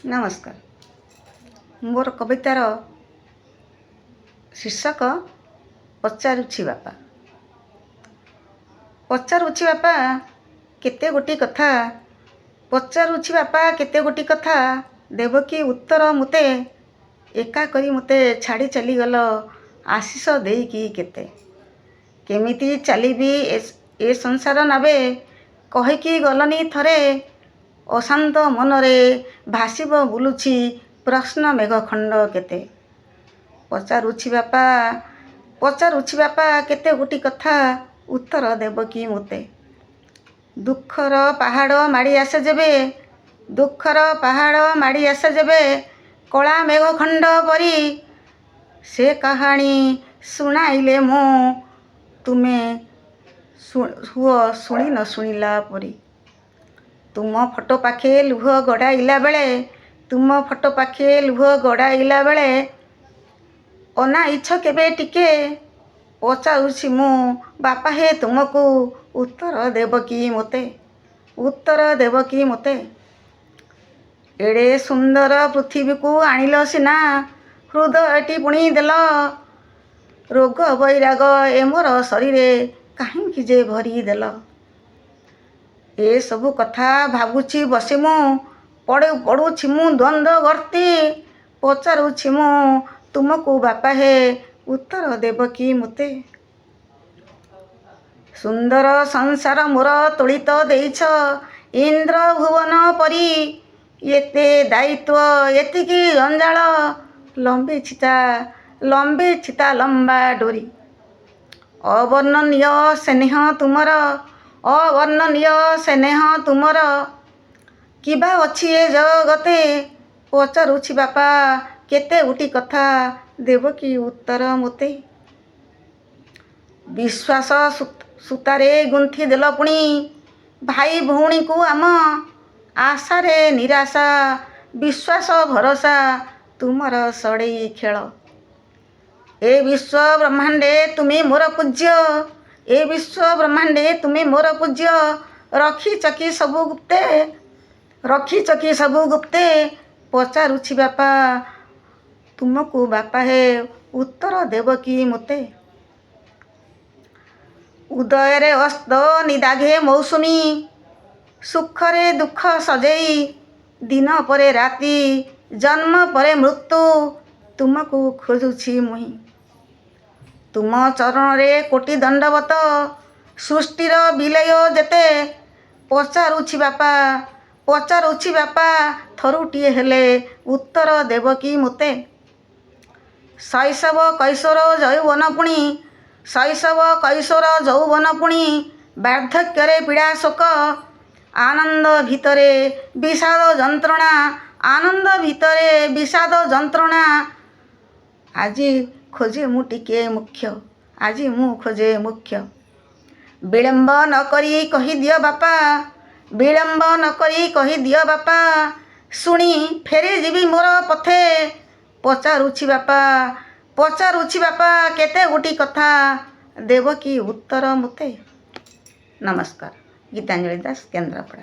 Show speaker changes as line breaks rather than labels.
नमस्कार। मोर कवितार शीर्षक पचारुछि बापा। पचारुछि बापा केते गोटी कथा, पचारुछि बापा केते गोटी कथा, देवकी उत्तर मुते, एका करी मुते छाड़ी चलीगल आशीष देईकी केते। केमिति चलिबी ए संसार नाबे, कहिकी गलनी थरे, अशांत मनरे भासिब बुलुछि प्रश्न मेघ खंड केते। पचारुछि बापा केते गोटी कथा, उत्तर देवकी मुते। दुखर पहाड़ माड़ी आसे जेबे, दुखर पहाड़ माड़ी आसे जेबे, कला मेघ खंड परी, से कहानी शुणाइले मो तुमे हुओ शुणी न शुणिला परी। तुम फटो पाखे लुह गड़ाइला बेले, तुम फटो पाखे लुह गड़ाइला बेले, अनाइछ केबे टिके, पचारुछि मु बापा हे तुमको, उत्तर देवकी मोते, उत्तर देवकी मोते। एड़े सुंदर पृथ्वी को आनिल सिना, हृदयटी पुणी देल, रोग बैराग ए मोर शरीरे काहींकि जे भरी देल। ए सबु कथा भाबुछि बसी मु, पड़ुछि मु द्वंद्व गर्ती, पचारुछि मु तुमको बापा हे, उत्तर देवकी मुते। सुंदर संसार मोर तोलित देइछ, इंद्र भुवन परी, एते दायित्व एतिकी जंजाल, लंबी छिता लंबा डोरी। अवर्णनीय स्नेह तुमर, अवर्णनीय स्नेह तुमर, किबा अछि ए जगते, पचारुछि बापा केते गोटी कथा, देवकी उत्तर मोते। विश्वास सूतारे गुंथि देल पुणी, भाई भौणी को आम, आशारे निराशा, विश्वास भरोसा तुमर सड़ई खेल। ए विश्व ब्रह्मांडे तुमे मोर पूज्य, ए विश्व ब्रह्मांडे तुमे मोर पूज्य, रखिछ कि सबु गुप्ते, रखिछ कि सबु गुप्ते, पचारुछि बापा तुमको बापा हे, उत्तर देवकी मुते। उदयरे अस्त निदाघे मौसुमी, सुखरे दुख सजेई, दिन परे राति, जन्म परे मृत्यु, तुमको खोजुछि मुहि। तुम चरणरे कोटि दंडवत, सृष्टिर विलय जेते, पचारुछि बापा थरुटिए हेले, उत्तर देवकी मुते। शैशव कैशोर यौवन पुणी, शैशव कैशोर यौवन पुणी, बार्धक्यरे पीड़ा शोक, आनंद भितरे विषाद जंत्रणा, आनंद भितरे विषाद जंत्रणा। आजी खोजे मु टिके मुख्य, आजी मु खोजे मुख्य। विलंब न करी कहि दियो बापा, विलंब न करी कहि दियो बापा, शुणी फेरी जीवी मोर पथे, पचारुछि बापा केते गोटी कथा, देवकी उत्तर मुते। नमस्कार। गीतांजलि दास, केन्द्रापड़ा।